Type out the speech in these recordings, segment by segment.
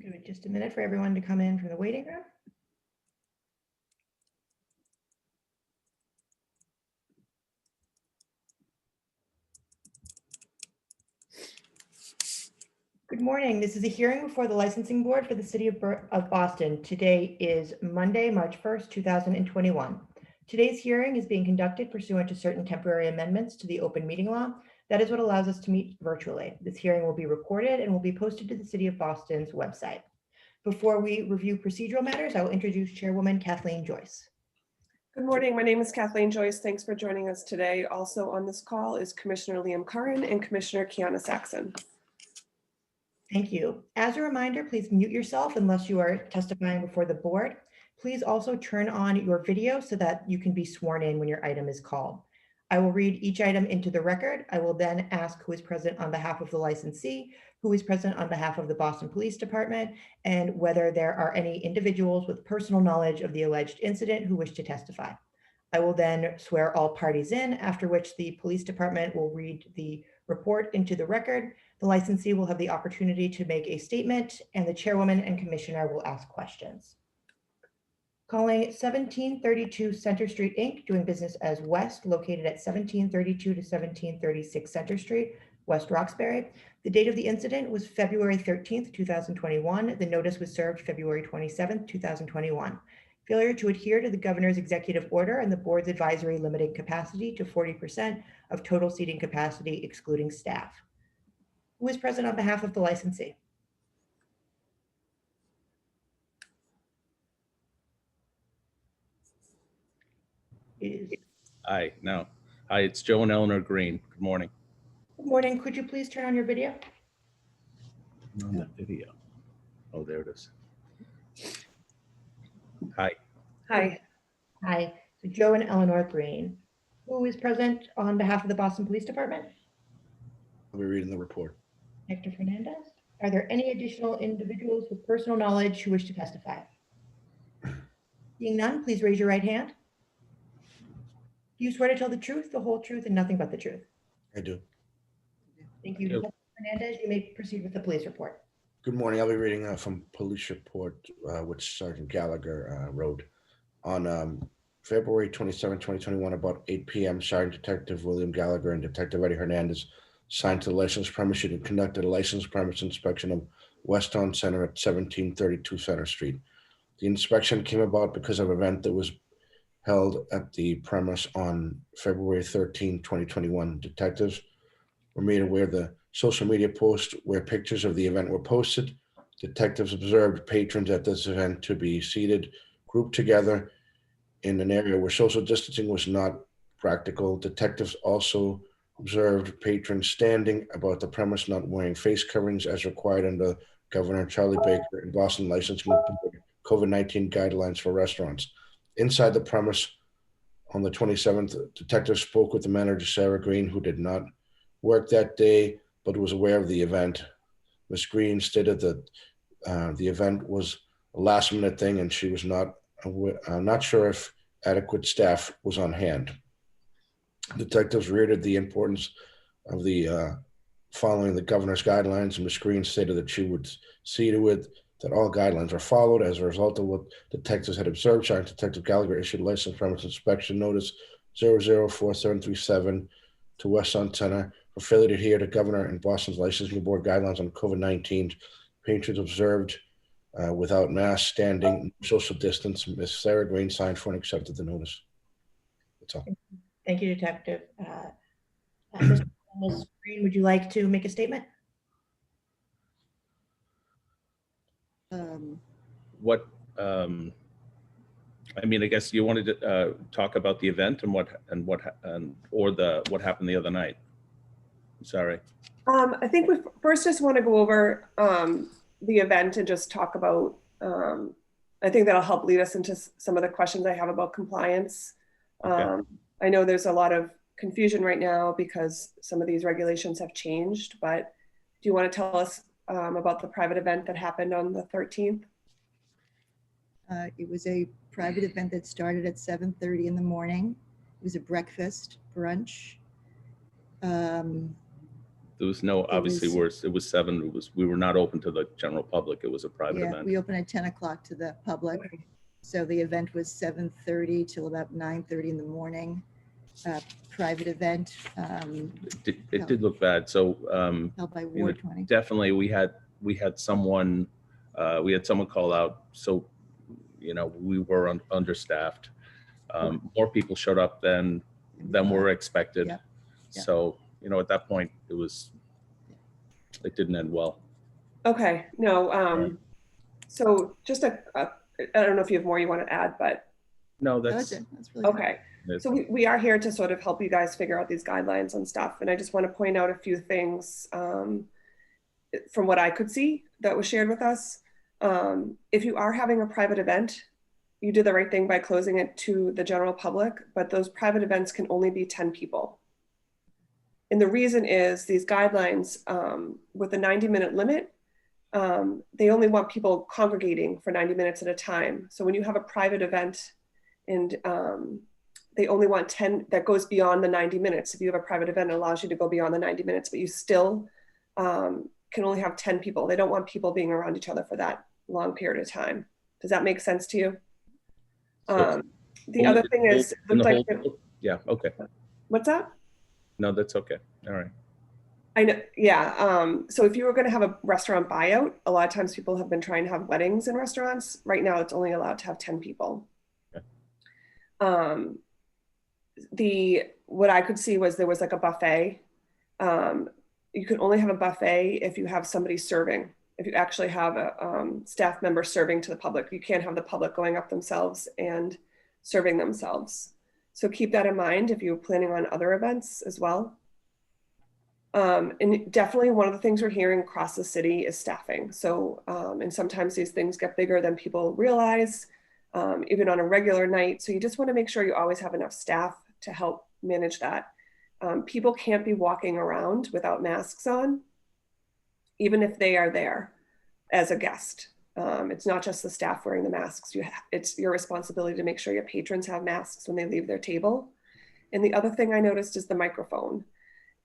Give it just a minute for everyone to come in from the waiting room. Good morning. This is a hearing before the licensing board for the city of Boston. Today is Monday, March 1st, 2021. Today's hearing is being conducted pursuant to certain temporary amendments to the open meeting law. That is what allows us to meet virtually. This hearing will be recorded and will be posted to the city of Boston's website. Before we review procedural matters, I will introduce Chairwoman Kathleen Joyce. Good morning. My name is Kathleen Joyce. Thanks for joining us today. Also on this call is Commissioner Liam Curran and Commissioner Kiana Saxon. Thank you. As a reminder, please mute yourself unless you are testifying before the board. Please also turn on your video so that you can be sworn in when your item is called. I will read each item into the record. I will then ask who is present on behalf of the licensee, who is present on behalf of the Boston Police Department, and whether there are any individuals with personal knowledge of the alleged incident who wish to testify. I will then swear all parties in, after which the police department will read the report into the record. The licensee will have the opportunity to make a statement, and the chairwoman and commissioner will ask questions. Calling 1732 Center Street, Inc., doing business as West, located at 1732 to 1736 Center Street, West Roxbury. The date of the incident was February 13th, 2021. The notice was served February 27th, 2021. Failure to adhere to the governor's executive order and the board's advisory limiting capacity to 40% of total seating capacity, excluding staff. Who is present on behalf of the licensee? Hi, it's Joe and Eleanor Green. Good morning. Good morning. Could you please turn on your video? On the video. Oh, there it is. Hi. Hi. Hi. So Joe and Eleanor Green. Who is present on behalf of the Boston Police Department? I'll be reading the report. Hector Fernandez. Are there any additional individuals with personal knowledge who wish to testify? Seeing none, please raise your right hand. Do you swear to tell the truth, the whole truth, and nothing but the truth? I do. Thank you. Yep. Detective Fernandez, you may proceed with the police report. Good morning. I'll be reading from police report, which Sergeant Gallagher wrote. On February 27, 2021, about 8 p.m., Sergeant Detective William Gallagher and Detective Eddie Hernandez signed to the licensed premise and conducted a licensed premise inspection of Weston Center at 1732 Center Street. The inspection came about because of an event that was held at the premise on February 13, 2021. Detectives were made aware of the social media post where pictures of the event were posted. Detectives observed patrons at this event to be seated, grouped together in an area where social distancing was not practical. Detectives also observed patrons standing about the premise not wearing face coverings as required under Governor Charlie Baker and Boston Licensing Board COVID-19 guidelines for restaurants. Inside the premise on the 27th, detectives spoke with the manager, Sarah Green, who did not work that day, but was aware of the event. Ms. Green stated that the event was a last minute thing and she was not sure if adequate staff was on hand. Detectives reiterated the importance of the following the governor's guidelines. Ms. Green stated that she would see to it that all guidelines are followed. As a result of what detectives had observed, Sergeant Detective Gallagher issued license premise inspection notice 004737 to Weston Center for failure to adhere to Governor and Boston's licensing board guidelines on COVID-19. Patrons observed without mask, standing, social distance. Ms. Sarah Green signed for and accepted the notice. That's all. Thank you, Detective. Ms. Green, would you like to make a statement? What, I mean, I guess you wanted to talk about the event and what happened the other night. I'm sorry. I think we first just want to go over the event and just talk about, I think that'll help lead us into some of the questions I have about compliance. Okay. I know there's a lot of confusion right now because some of these regulations have changed, but do you want to tell us about the private event that happened on the 13th? It was a private event that started at 7:30 in the morning. It was a breakfast brunch. There was no, obviously, it was 7, we were not open to the general public. It was a private Yeah, event. we open at 10 o'clock to the public. So the event was 7:30 till about 9:30 in the morning. Private event It did look bad. So held by you know, Ward 20. definitely we had someone call out. So, you know, we were understaffed. More people showed up than were expected. Yep. Yep. So, you know, at that point, it didn't end well. Okay, no, so just I don't know if you have more you want to add, but No, That that's was it. That's really good. okay. That's- So we are here to sort of help you guys figure out these guidelines and stuff. And I just want to point out a few things from what I could see that was shared with us. If you are having a private event, you did the right thing by closing it to the general public, but those private events can only be 10 people. And the reason is these guidelines with the 90-minute limit, they only want people congregating for 90 minutes at a time. So when you have a private event and they only want 10, that goes beyond the 90 minutes. If you have a private event, it allows you to go beyond the 90 minutes, but you still can only have 10 people. They don't want people being around each other for that long period of time. Does that make sense to you? The other thing is, yeah, okay. What's that? No, that's okay. All right. I know, yeah. So if you were going to have a restaurant buyout, a lot of times people have been trying to have weddings in restaurants. Right now, it's only allowed to have 10 people. Okay. What I could see was there was like a buffet. You can only have a buffet if you have somebody serving. If you actually have a staff member serving to the public, you can't have the public going up themselves and serving themselves. So keep that in mind if you're planning on other events as well. And definitely one of the things we're hearing across the city is staffing. So, and sometimes these things get bigger than people realize, even on a regular night. So you just want to make sure you always have enough staff to help manage that. People can't be walking around without masks on, even if they are there as a guest. It's not just the staff wearing the masks. It's your responsibility to make sure your patrons have masks when they leave their table. And the other thing I noticed is the microphone.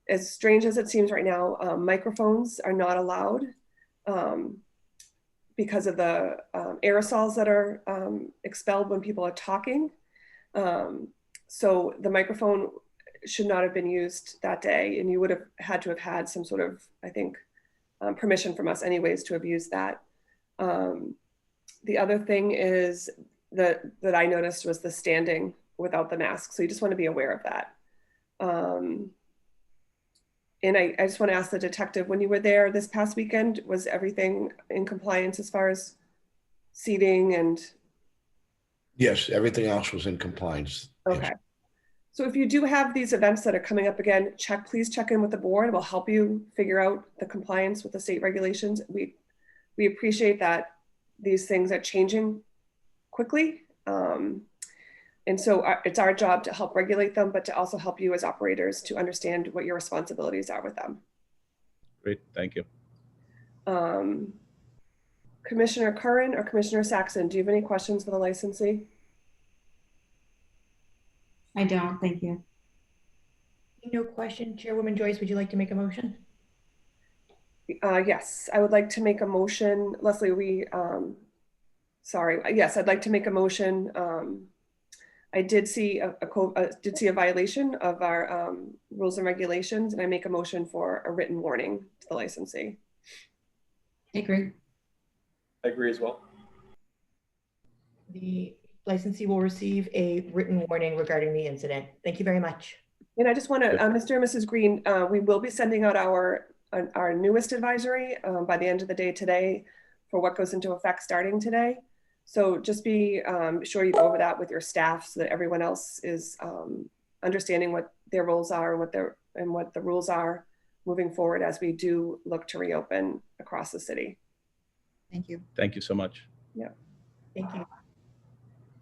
As strange as it seems right now, microphones are not allowed because of the aerosols that are expelled when people are talking. So the microphone should not have been used that day, and you would have had to have had some sort of, I think, permission from us anyways to have used that. The other thing is that I noticed was the standing without the mask. So you just want to be aware of that. And I just want to ask the detective, when you were there this past weekend, was everything in compliance as far as seating and? Yes, everything else was in compliance. Okay. Yes. So if you do have these events that are coming up again, please check in with the board. We'll help you figure out the compliance with the state regulations. We appreciate that these things are changing quickly. And so it's our job to help regulate them, but to also help you as operators to understand what your responsibilities are with them. Great, thank you. Commissioner Curran or Commissioner Saxon, do you have any questions for the licensee? I don't, thank you. No question. Chairwoman Joyce, would you like to make a motion? Yes, I would like to make a motion. Leslie, yes, I'd like to make a motion. I did see a violation of our rules and regulations, and I make a motion for a written warning to the licensee. I agree. I agree as well. The licensee will receive a written warning regarding the incident. Thank you very much. And I just want to, Mr. and Mrs. Green, we will be sending out our newest advisory by the end of the day today for what goes into effect starting today. So just be sure you go over that with your staff so that everyone else is understanding what their roles are and what the rules are moving forward as we do look to reopen across the city. Thank you. Thank you so much. Yeah. Thank you.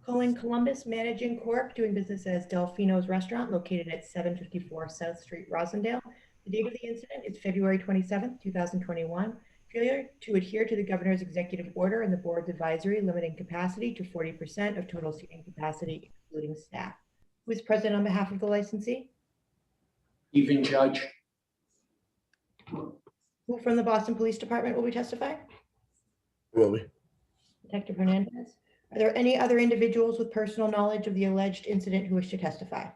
Colin Columbus Managing Corp. Doing business as Delfino's Restaurant located at 754 South Street, Rosendale. The date of the incident is February 27th, 2021. Failure to adhere to the governor's executive order and the board's advisory limiting capacity to 40% of total seating capacity, including staff. Who is present on behalf of the licensee? Even Judge. Who from the Boston Police Department will be testifying? Will we? Detective Hernandez. Are there any other individuals with personal knowledge of the alleged incident who wish to testify?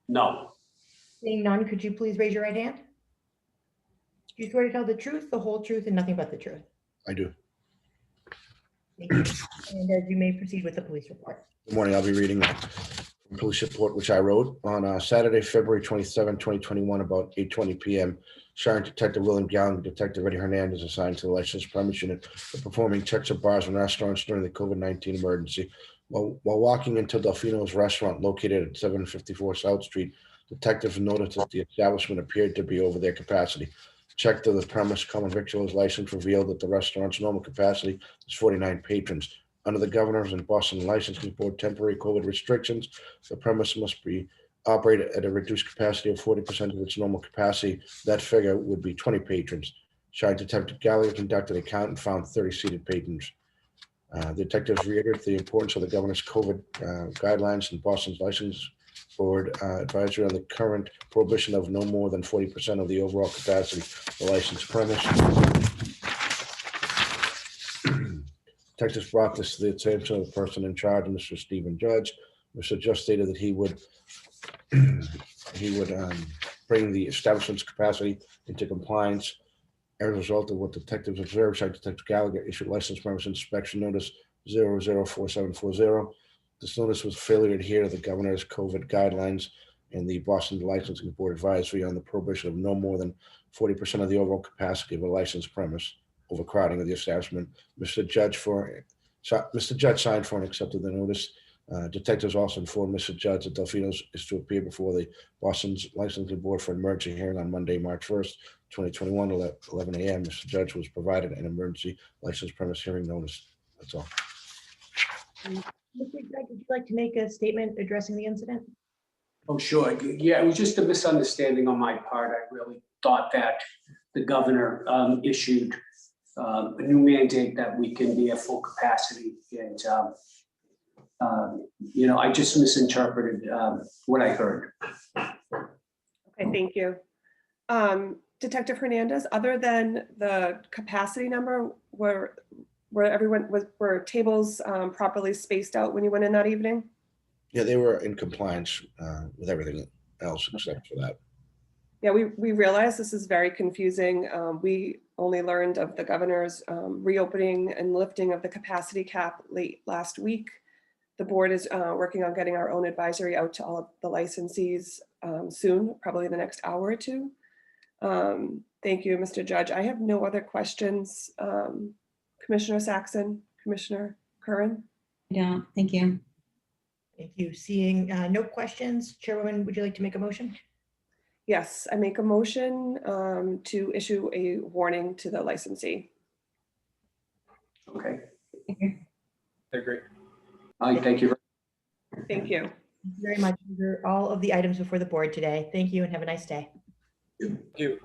No. Seeing none, could you please raise your right hand? Do you swear to tell the truth, the whole truth, and nothing but the truth? I do. Thank you. And as you may proceed with the police report. Good morning. I'll be reading a police report, which I wrote on Saturday, February 27, 2021, about 8:20 p.m. Sergeant Detective William Gallagher, Detective Eddie Hernandez assigned to the licensed premise unit for performing checks of bars and restaurants during the COVID-19 emergency. While walking into Delfino's restaurant located at 754 South Street, detectives noticed that the establishment appeared to be over their capacity. Check of the premise common victuals license revealed that the restaurant's normal capacity is 49 patrons. Under the Governor's and Boston Licensing Board temporary COVID restrictions, the premise must be operated at a reduced capacity of 40% of its normal capacity. That figure would be 20 patrons. Sergeant Detective Gallagher conducted a count and found 30 seated patrons. Detectives reiterated the importance of the Governor's COVID guidelines and Boston's License Board advisory on the current prohibition of no more than 40% of the overall capacity of the licensed premise. Detectives brought this to the attention of the person in charge, Mr. Stephen Judge. Mr. Judge stated that he would bring the establishment's capacity into compliance. As a result of what detectives observed, Sergeant Detective Gallagher issued license premise inspection notice 004740. This notice was failure to adhere to the Governor's COVID guidelines and the Boston Licensing Board advisory on the prohibition of no more than 40% of the overall capacity of a licensed premise, overcrowding of the establishment. Mr. Judge signed for and accepted the notice. Detectives also informed Mr. Judge that Delfino's is to appear before the Boston's Licensing Board for an emergency hearing on Monday, March 1st, 2021, 11 a.m. Mr. Judge was provided an emergency license premise hearing notice. That's all. Mr. Judge, would you like to make a statement addressing the incident? Oh, sure. Yeah, it was just a misunderstanding on my part. I really thought that the governor issued a new mandate that we can be at full capacity. And, I just misinterpreted what I heard. Okay, thank you. Detective Hernandez, other than the capacity number, were tables properly spaced out when you went in that evening? Yeah, they were in compliance with everything else except for that. Yeah, we realize this is very confusing. We only learned of the governor's reopening and lifting of the capacity cap late last week. The board is working on getting our own advisory out to all of the licensees soon, probably the next hour or two. Thank you, Mr. Judge. I have no other questions. Commissioner Saxon, Commissioner Curran? I don't. Thank you. Thank you. Seeing no questions, Chairwoman, would you like to make a motion? Yes, I make a motion to issue a warning to the licensee. Okay. I agree. Thank you. Thank you. Thank you very much. These are all of the items before the board today. Thank you and have a nice day. Thank you.